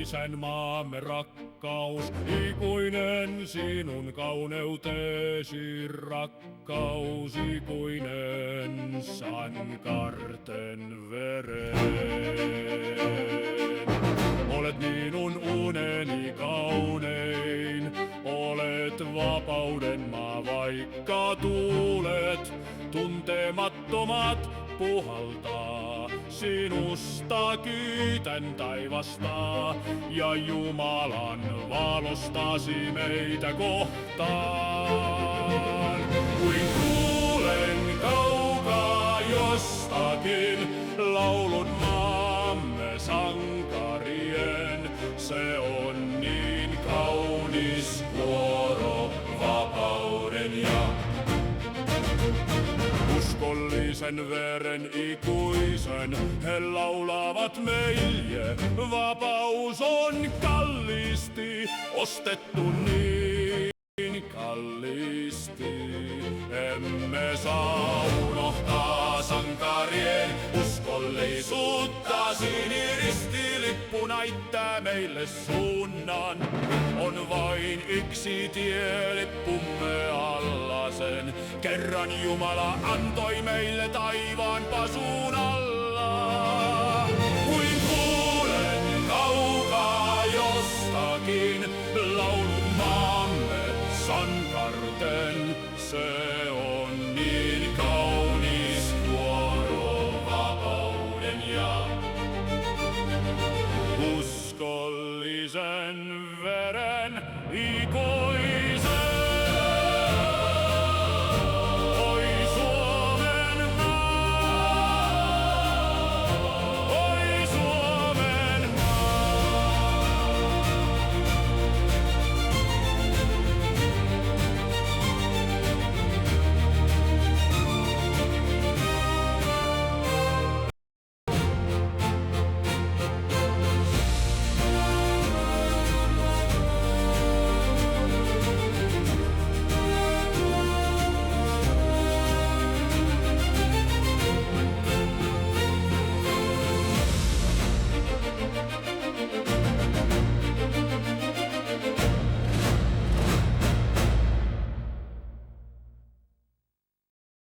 isän maamme rakkaus, ikuinen sinun kauneutesi rakkaus, ikuinen sankarten veren. Olet minun uneni kaunein, olet vapauden maa, vaikka tuulet tuntemattomat puhaltaa. Sinusta kiitän taivasta ja Jumalan valostasi meitä kohtaan. Kuin kuulen kaukaa jostakin laulun maamme sankarien, se on niin kaunis vuoro vapauden ja uskollisen veren ikuisen. He laulavat meille, vapaus on kalliisti ostettu, niin kalliisti. Emme saa unohtaa sankarien uskollisuutta. Siniristilippu näyttää meille suunnan. On vain yksi tie lippumme alla sen. Kerran Jumala antoi meille taivaan pasuun alla. Kuin kuulen kaukaa jostakin laulun maamme sankarten, se on niin kaunis vuoro vapauden ja uskollisen veren ikuinen.